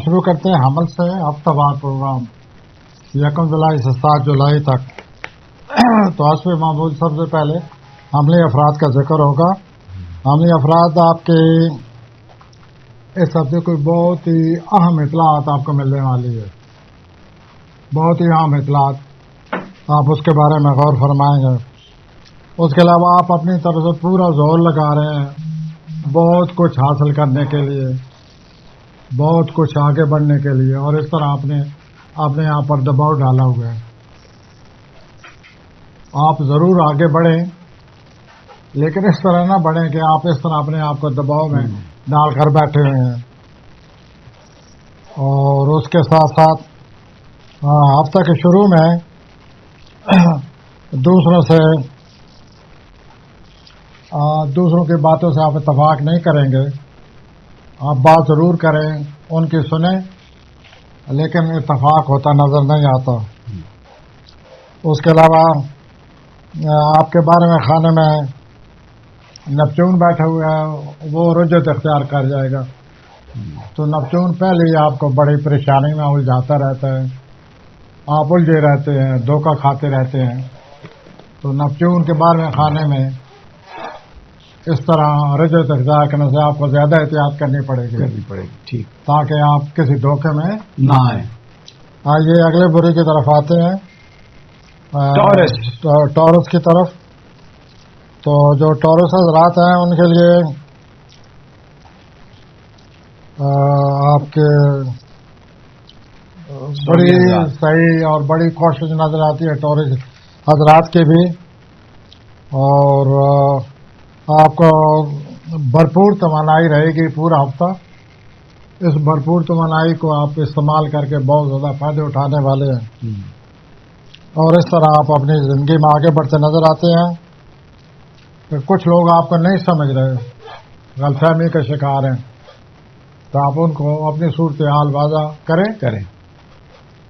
شروع کرتے ہیں حمل سے ہفتہ وار پروگرام 1 جولائی سے 7 جولائی تک. تو حسب معمول سب سے پہلے حملی افراد کا ذکر ہوگا. حملی افراد آپ کے اس ہفتے کوئی بہت ہی اہم اطلاعات آپ کو ملنے والی ہے. بہت ہی اہم اطلاعات آپ اس کے بارے میں غور فرمائیں گے. اس کے علاوہ آپ اپنی طرف سے پورا زور لگا رہے ہیں بہت کچھ حاصل کرنے کے لیے، بہت کچھ آگے بڑھنے کے لیے، اور اس طرح آپ نے اپنے یہاں پر دباؤ ڈالا ہوا ہے. آپ ضرور آگے بڑھیں، لیکن اس طرح نہ بڑھیں کہ آپ اس طرح اپنے آپ کو دباؤ میں ڈال کر بیٹھے ہوئے ہیں. اور اس کے ساتھ ساتھ ہفتہ کے شروع میں دوسروں کی باتوں سے آپ اتفاق نہیں کریں گے. آپ بات ضرور کریں، ان کی سنیں، لیکن اتفاق ہوتا نظر نہیں آتا. اس کے علاوہ آپ کے بارے میں خانے میں نپچون بیٹھا ہوا ہے، وہ رجت اختیار کر جائے گا. تو نپچون پہلے ہی آپ کو بڑی پریشانی میں الجھاتا رہتا ہے، آپ الجھے رہتے ہیں، دھوکہ کھاتے رہتے ہیں. تو نپچون کے بارے میں خانے میں اس طرح رجت اختیار کرنے سے آپ کو زیادہ احتیاط کرنی پڑے گی. ٹھیک، تاکہ آپ کسی دھوکے میں نہ آئے. آئیے اگلے برے کی طرف آتے ہیں، ٹورس کی طرف. تو جو ٹورس حضرات ہیں ان کے لیے آپ کے بڑی صحیح اور بڑی کوشش نظر آتی ہے ٹورس حضرات کی بھی. اور آپ کو بھرپور توانائی رہے گی پورا ہفتہ. اس بھرپور توانائی کو آپ استعمال کر کے بہت زیادہ فائدے اٹھانے والے ہیں، اور اس طرح آپ اپنی زندگی میں آگے بڑھتے نظر آتے ہیں. کہ کچھ لوگ آپ کو نہیں سمجھ رہے، غلط فہمی کا شکار ہیں، تو آپ ان کو اپنی صورتحال واضح کریں.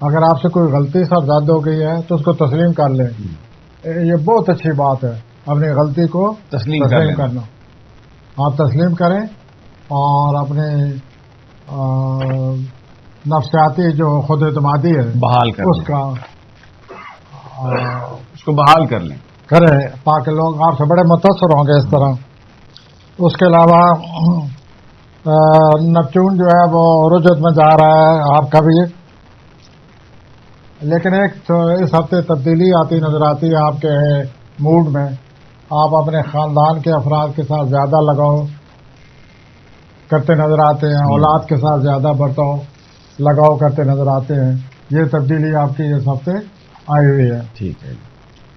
اگر آپ سے کوئی غلطی زیادہ ہو گئی ہے تو اس کو تسلیم کر لیں. یہ بہت اچھی بات ہے، اپنی غلطی کو تسلیم کرنا. آپ تسلیم کریں اور اپنے نفسیاتی جو خود اعتمادی ہے بحال کر اس کو بحال کر لیں کریں، تاکہ لوگ آپ سے بڑے متاثر ہوں گے اس طرح. اس کے علاوہ نپچون جو ہے وہ رجت میں جا رہا ہے آپ کا بھی، لیکن ایک اس ہفتے تبدیلی آتی نظر آتی ہے آپ کے موڈ میں. آپ اپنے خاندان کے افراد کے ساتھ زیادہ لگاؤ کرتے نظر آتے ہیں، اولاد کے ساتھ زیادہ لگاؤ کرتے نظر آتے ہیں. یہ تبدیلی آپ کی اس ہفتے آئی ہوئی ہے. ٹھیک ہے.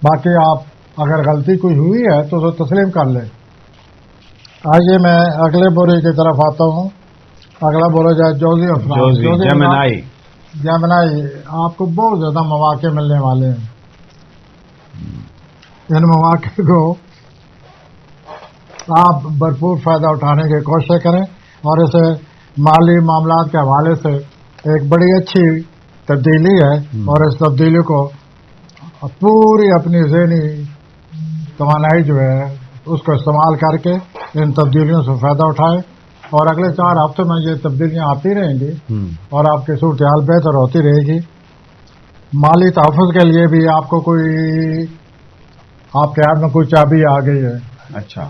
باقی آپ اگر غلطی کوئی ہوئی ہے تو اسے تسلیم کر لیں. آئیے میں اگلے بورے کی طرف آتا ہوں. اگلا بورا جو ہے جوزی افراد، جیمنائی. آپ کو بہت زیادہ مواقع ملنے والے ہیں. ان مواقع کو آپ بھرپور فائدہ اٹھانے کی کوشش کریں، اور اسے مالی معاملات کے حوالے سے ایک بڑی اچھی تبدیلی ہے. اور اس تبدیلی کو پوری اپنی ذہنی توانائی جو ہے اس کو استعمال کر کے ان تبدیلیوں سے فائدہ اٹھائیں. اور اگلے 4 ہفتوں میں یہ تبدیلیاں آتی رہیں گی اور آپ کی صورتحال بہتر ہوتی رہے گی. مالی تحفظ کے لیے بھی آپ کو آپ کے ہاتھ میں کوئی چابی آ گئی ہے. اچھا.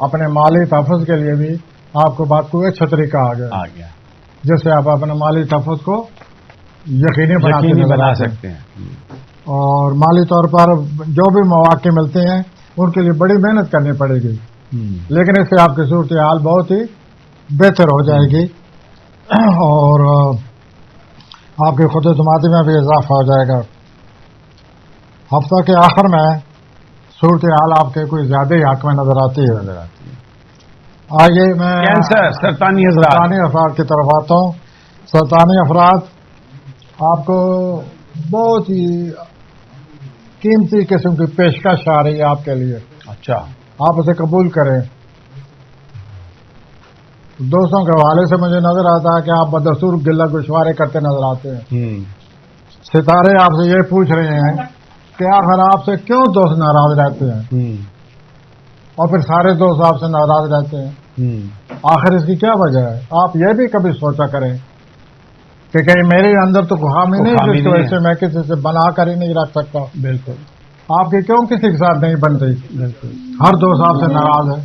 اپنے مالی تحفظ کے لیے بھی آپ کو بات کوئی اچھا طریقہ آ گیا جس سے آپ اپنے مالی تحفظ کو یقینی بنا سکتے ہیں. اور مالی طور پر جو بھی مواقع ملتے ہیں ان کے لیے بڑی محنت کرنی پڑے گی، لیکن اس سے آپ کی صورتحال بہت ہی بہتر ہو جائے گی، اور آپ کی خود اعتمادی میں بھی اضافہ ہو جائے گا. ہفتہ کے آخر میں صورتحال آپ کے کوئی زیادہ ہی حق میں نظر آتی ہے. آئیے میں سرطانی افراد کی طرف آتا ہوں. سرطانی افراد آپ کو بہت ہی قیمتی قسم کی پیشکش آ رہی ہے آپ کے لیے. اچھا. آپ اسے قبول کریں. دوستوں کے حوالے سے مجھے نظر آتا ہے کہ آپ بدستور گلہ گشوارے کرتے نظر آتے ہیں. ستارے آپ سے یہ پوچھ رہے ہیں کہ آخر آپ سے کیوں دوست ناراض رہتے ہیں، اور پھر سارے دوست آپ سے ناراض رہتے ہیں، آخر اس کی کیا وجہ ہے. آپ یہ بھی کبھی سوچا کریں کہ کہیں میرے اندر تو خامی نہیں خامی جس کی وجہ سے میں کسی سے بنا کر ہی نہیں رکھ سکتا. بالکل. آپ کی کیوں کسی کے ساتھ نہیں بن رہی؟ بالکل. ہر دوست آپ سے ناراض ہے.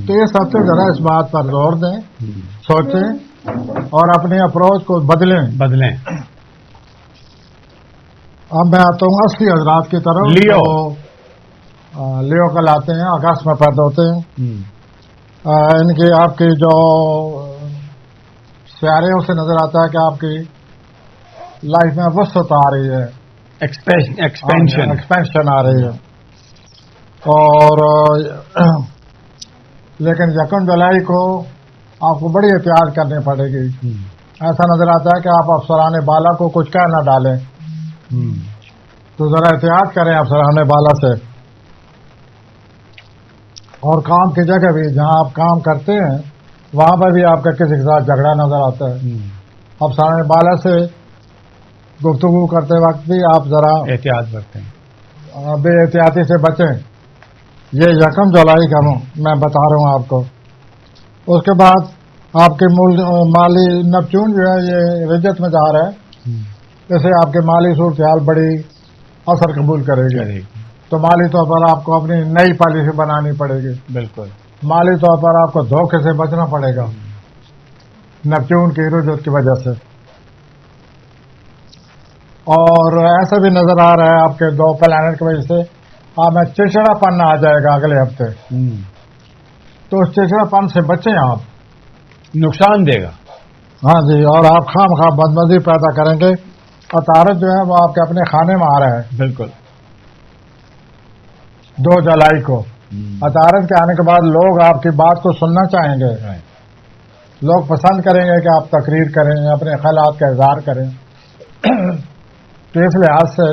تو یہ سب سے ذرا اس بات پر زور دیں، سوچیں اور اپنی اپروچ کو بدلیں. اب میں آتا ہوں اصلی حضرات کی طرف. لیو کل آتے ہیں، اگست میں پیدا ہوتے ہیں. ان کی آپ کی جو سیاروں سے نظر آتا ہے کہ آپ کی لائف میں وسعت آ رہی ہے، ایکسپینشن آ رہی ہے. اور لیکن 1 جولائی کو آپ کو بڑی احتیاط کرنی پڑے گی. ایسا نظر آتا ہے کہ آپ افسران بالا کو کچھ کہہ نہ ڈالیں، تو ذرا احتیاط کریں افسران بالا سے. اور کام کی جگہ بھی جہاں آپ کام کرتے ہیں وہاں پر بھی آپ کا کسی کے ساتھ جھگڑا نظر آتا ہے. افسران بالا سے گفتگو کرتے وقت بھی آپ ذرا احتیاط برتیں، بے احتیاطی سے بچیں. یہ 1 جولائی کا میں بتا رہا ہوں آپ کو. اس کے بعد آپ کے مالی نپچون جو ہے یہ رجت میں جا رہا ہے، اسے آپ کے مالی صورتحال بڑی اثر قبول کرے گی. تو مالی طور پر آپ کو اپنی نئی پالیسی بنانی پڑے گی. بالکل. مالی طور پر آپ کو دھوکے سے بچنا پڑے گا نپچون کی رجت کی وجہ سے. اور ایسا بھی نظر آ رہا ہے آپ کے 2 پلانٹ کی وجہ سے آپ میں چڑچڑا پن آ جائے گا اگلے ہفتے. تو اس چڑچڑا پن سے بچیں، آپ نقصان دے گا. ہاں جی. اور آپ خواہ بدمزی پیدا کریں گے. عطارد جو ہے وہ آپ کے اپنے خانے میں آ رہا ہے. بالکل. 2 جولائی کو عطارد کے آنے کے بعد لوگ آپ کی بات کو سننا چاہیں گے. لوگ پسند کریں گے کہ آپ تقریر کریں، اپنے خیالات کا اظہار کریں. تو اس لحاظ سے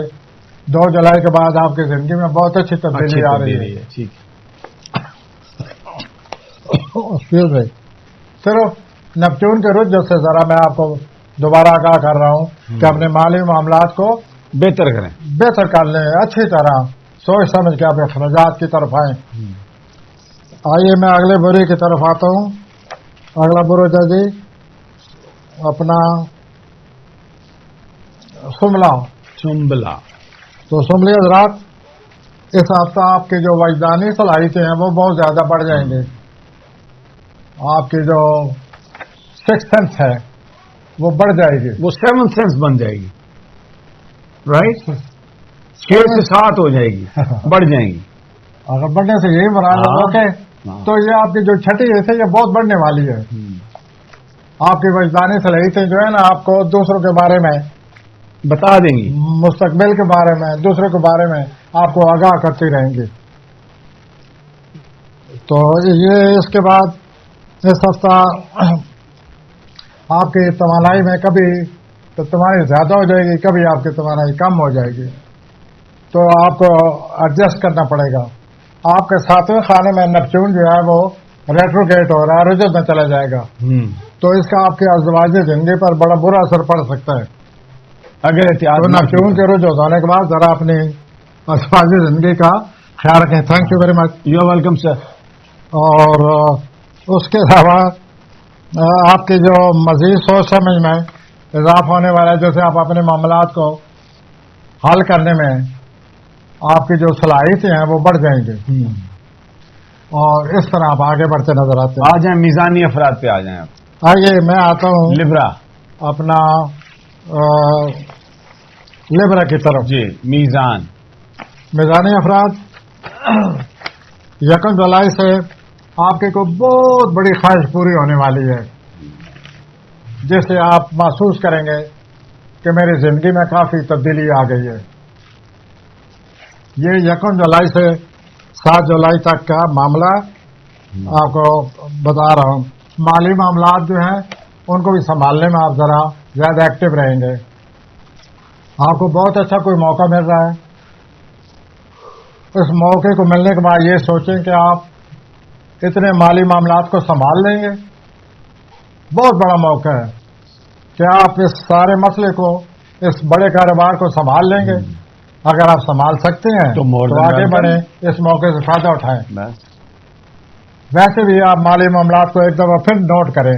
2 جولائی کے بعد آپ کی زندگی میں بہت اچھی تبدیلی آ رہی ہے. صرف نپچون کے رجوع سے ذرا میں آپ کو دوبارہ آگاہ کر رہا ہوں کہ اپنے مالی معاملات کو بہتر کر لیں، اچھی طرح سوچ سمجھ کے اپنے اخراجات کی طرف آئیں. آئیے میں اگلے برے کی طرف آتا ہوں. اگلا برج ہے جی اپنا سنبلا. تو سنبلی حضرات، اس ہفتہ آپ کی جو وجدانی صلاحیتیں ہیں وہ بہت زیادہ بڑھ جائیں گے. آپ کی جو 6th سینس ہے وہ بڑھ جائے گی، وہ 7th سینس بن جائے گی. رائٹ. 6 سے 7 ہو جائے گی، بڑھ جائیں گی. اگر بڑھنے سے یہی مراد ہے تو یہ آپ کی جو 6ٹھی حصہ یہ بہت بڑھنے والی ہے. آپ کی وجدانی صلاحیتیں جو ہے نا آپ کو دوسروں کے بارے میں بتا دیں گی، مستقبل کے بارے میں، دوسروں کے بارے میں آپ کو آگاہ کرتی رہیں گی. تو یہ اس کے بعد اس ہفتہ آپ کی توانائی میں کبھی تو توانائی زیادہ ہو جائے گی، کبھی آپ کی توانائی کم ہو جائے گی. تو آپ کو ایڈجسٹ کرنا پڑے گا. آپ کے 7ویں خانے میں نپچون جو ہے وہ ریٹروگیٹ ہو رہا ہے، رجوع میں چلا جائے گا. تو اس کا آپ کے ازدواجی زندگی پر بڑا برا اثر پڑ سکتا ہے. اگر احتیاط نپچون کے رجوع ہونے کے بعد ذرا اپنی ازدواجی زندگی کا خیال رکھیں. Thank you very much. You are welcome sir. اور اس کے علاوہ آپ کی جو مزید سوچ سمجھ میں اضافہ ہونے والا ہے، جیسے آپ اپنے معاملات کو حل کرنے میں آپ کی جو صلاحیتیں ہیں وہ بڑھ جائیں گی. اور اس طرح آپ آگے بڑھتے نظر آتے ہیں. آ جائیں میزانی افراد پہ آ جائیں آپ. آئیے میں آتا ہوں لبرا، اپنا لبرا کی طرف. جی میزانی افراد 1 جولائی سے آپ کی کوئی بہت بڑی خواہش پوری ہونے والی ہے، جس سے آپ محسوس کریں گے کہ میری زندگی میں کافی تبدیلی آ گئی ہے. یہ 1 جولائی سے 7 جولائی تک کا معاملہ آپ کو بتا رہا ہوں. مالی معاملات جو ہیں ان کو بھی سنبھالنے میں آپ ذرا زیادہ ایکٹیو رہیں گے. آپ کو بہت اچھا کوئی موقع مل رہا ہے. اس موقع کو ملنے کے بعد یہ سوچیں کہ آپ اتنے مالی معاملات کو سنبھال لیں گے. بہت بڑا موقع ہے کہ آپ اس سارے مسئلے کو، اس بڑے کاروبار کو سنبھال لیں گے. اگر آپ سنبھال سکتے ہیں تو آگے بڑھیں، اس موقع سے فائدہ اٹھائیں. ویسے بھی آپ مالی معاملات کو ایک دفعہ پھر نوٹ کریں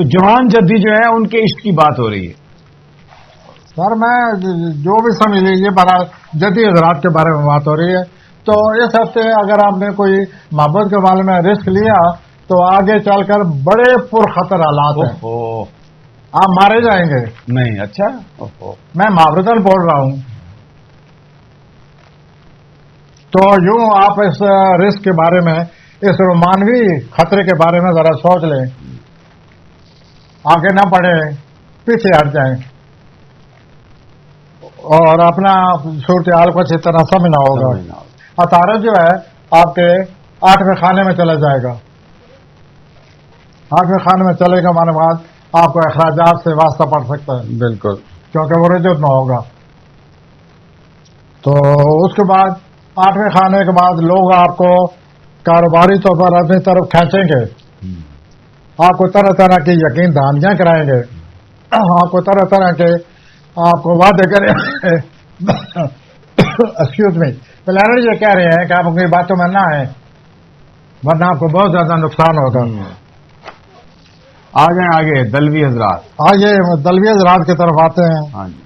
تو جوان جدی جو ہے ان کے عشق کی بات ہو رہی ہے. سر میں جو بھی سمجھ لیجیے جدید حضرات کے بارے میں بات ہو رہی ہے. تو اس ہفتے اگر آپ نے کوئی محبت کے بارے میں رسک لیا تو آگے چل کر بڑے پرخطر حالات ہیں. آپ مارے جائیں گے. نہیں. اچھا. میں محاورتن بول رہا ہوں. تو یوں آپ اس رسک کے بارے میں، اس رومانوی خطرے کے بارے میں ذرا سوچ لیں. آگے نہ بڑھیں، پیچھے ہٹ جائیں اور اپنا صورتحال کو اچھی طرح سمجھنا ہوگا. عطارد جو ہے آپ کے 8ویں خانے میں چلا جائے گا. 8ویں خانے میں چلے گا مانے بعد آپ کو اخراجات سے واسطہ پڑ سکتا ہے. بالکل. کیونکہ وہ رجوع نہ ہوگا. تو اس کے بعد 8ویں خانے کے بعد لوگ آپ کو کاروباری طور پر اپنی طرف کھینچیں گے. آپ کو طرح طرح کی یقین دہانیاں کرائیں گے. آپ کو طرح طرح کے آپ کو وعدے کریں گے. ایکسکیوز می، پلانر یہ کہہ رہے ہیں کہ آپ اپنی باتوں میں نہ آئیں ورنہ آپ کو بہت زیادہ نقصان ہوگا. آگے دلوی حضرات. آئیے دلوی حضرات کی طرف آتے ہیں. ہاں جی.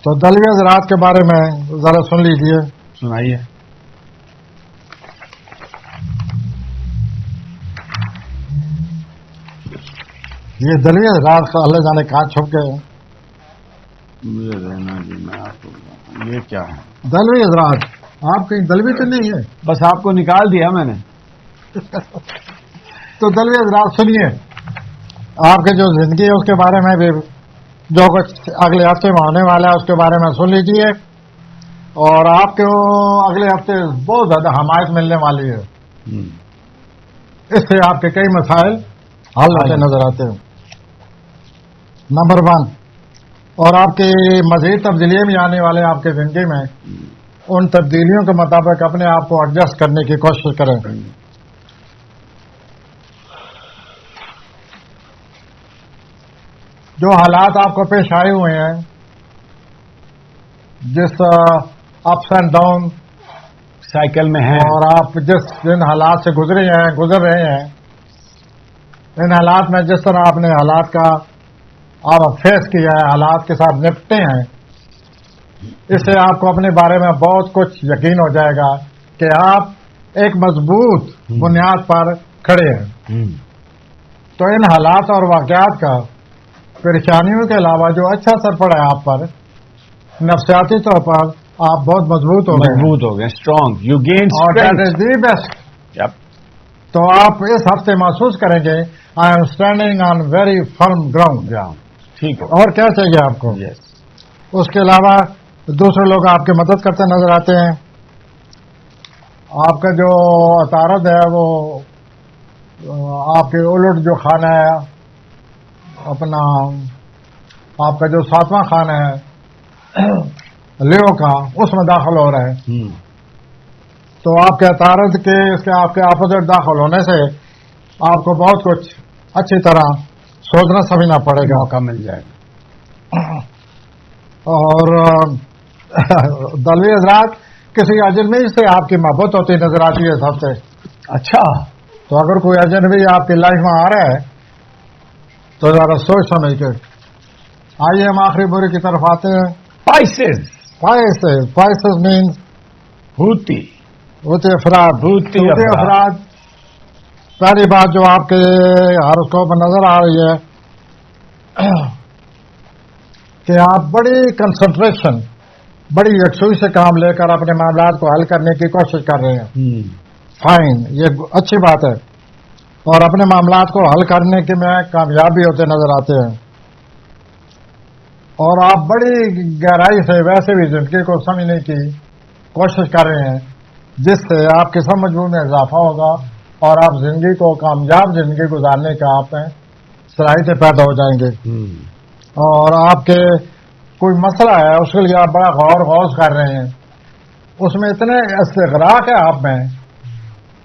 تو دلوی حضرات کے بارے میں ذرا سن لیجئے. سنائیے. یہ دلوی حضرات اللہ جانے کہاں چھپ گئے. مجھے رہنا جی، میں آپ کو یہ کیا ہے دلوی حضرات. آپ کہیں دلوی تو نہیں ہے؟ بس آپ کو نکال دیا میں نے. تو دلوی حضرات سنیے، آپ کی جو زندگی ہے اس کے بارے میں بھی جو کچھ اگلے ہفتے میں ہونے والا ہے اس کے بارے میں سن لیجیے. اور آپ کو اگلے ہفتے بہت زیادہ حمایت ملنے والی ہے. اس سے آپ کے کئی مسائل حل ہوتے نظر آتے ہیں. نمبر 1، اور آپ کی مزید تبدیلیاں بھی آنے والے آپ کی زندگی میں، ان تبدیلیوں کے مطابق اپنے آپ کو ایڈجسٹ کرنے کی کوشش کریں. جو حالات آپ کو پیش آئے ہوئے ہیں، جس اپس اینڈ ڈاؤن سائیکل میں ہیں، اور آپ جن حالات سے گزر رہے ہیں، ان حالات میں جس طرح آپ نے حالات کا آپ فیس کیا ہے، حالات کے ساتھ نپٹے ہیں، اس سے آپ کو اپنے بارے میں بہت کچھ یقین ہو جائے گا کہ آپ ایک مضبوط بنیاد پر کھڑے ہیں. تو ان حالات اور واقعات کا پریشانیوں کے علاوہ جو اچھا اثر پڑا ہے آپ پر، نفسیاتی طور پر آپ بہت مضبوط ہو گئے. Strong. You gain the best. تو آپ اس ہفتے محسوس کریں گے I am standing on very firm ground. ٹھیک ہے. اور کیا چاہیے آپ کو؟ اس کے علاوہ دوسرے لوگ آپ کی مدد کرتے نظر آتے ہیں. آپ کا جو عطارد ہے وہ آپ کے الٹ جو خانہ ہے اپنا، آپ کا جو 7واں خانہ ہے لیو کا، اس میں داخل ہو رہا ہے. تو آپ کے عطارد کے آپ کے اپوزٹ داخل ہونے سے آپ کو بہت کچھ اچھی طرح سوچنا سمجھنا پڑے گا. موقع مل جائے گا. اور دلوی حضرات، کسی اجنبی سے آپ کی محبت ہوتی نظر آتی ہے اس ہفتے. اچھا. تو اگر کوئی اجنبی آپ کی لائف میں آ رہا ہے تو ذرا سوچ سمجھ کے. آئیے ہم آخری بورے کی طرف آتے ہیں. Spices means ہوتی افراد. افراد. پہلی بات جو آپ کے ہاروسکوپ میں نظر آ رہی ہے کہ آپ بڑی کنسنٹریشن، بڑی یکسوئی سے کام لے کر اپنے معاملات کو حل کرنے کی کوشش کر رہے ہیں. فائن، یہ اچھی بات ہے. اور اپنے معاملات کو حل کرنے کے میں کامیاب بھی ہوتے نظر آتے ہیں. اور آپ بڑی گہرائی سے ویسے بھی زندگی کو سمجھنے کی کوشش کر رہے ہیں، جس سے آپ کے سمجھ میں اضافہ ہوگا اور آپ زندگی کو کامیاب زندگی گزارنے کا آپ میں صلاحیتیں پیدا ہو جائیں گے. اور آپ کے کوئی مسئلہ ہے اس کے لیے آپ بڑا غور کر رہے ہیں، اس میں اتنے استغراق ہے، آپ میں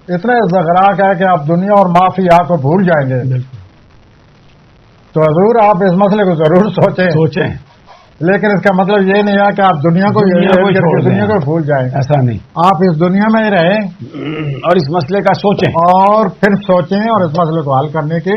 اتنے استغراق ہے کہ آپ دنیا اور معافیا کو بھول جائیں گے. تو حضور آپ اس مسئلے کو ضرور سوچیں. لیکن اس کا مطلب یہ نہیں ہے کہ آپ دنیا کو بھول جائیں. ایسا نہیں. آپ اس دنیا میں ہی رہیں اور اس مسئلے کا سوچیں اور پھر سوچیں اور اس مسئلے کو حل کرنے کی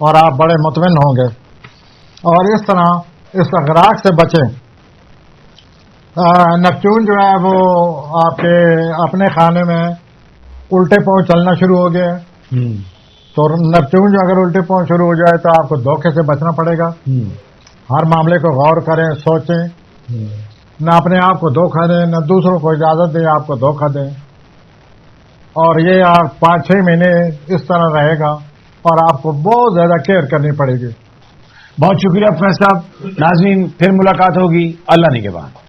اور آپ بڑے مطمئن ہوں گے. اور اس طرح اس اغراق سے بچیں. نپچون جو ہے وہ آپ کے اپنے خانے میں الٹے پاؤں چلنا شروع ہو گیا ہے. تو نپچون جو اگر الٹے پاؤں شروع ہو جائے تو آپ کو دھوکے سے بچنا پڑے گا. ہر معاملے کو غور کریں, سوچیں, نہ اپنے آپ کو دھوکہ دیں, نہ دوسروں کو اجازت دیں آپ کو دھوکہ دیں. اور یہ آپ 5-6 مہینے اس طرح رہے گا اور آپ کو بہت زیادہ کیئر کرنی پڑے گی. بہت شکریہ فیض صاحب. ناظرین پھر ملاقات ہوگی اللہ نے کے بعد.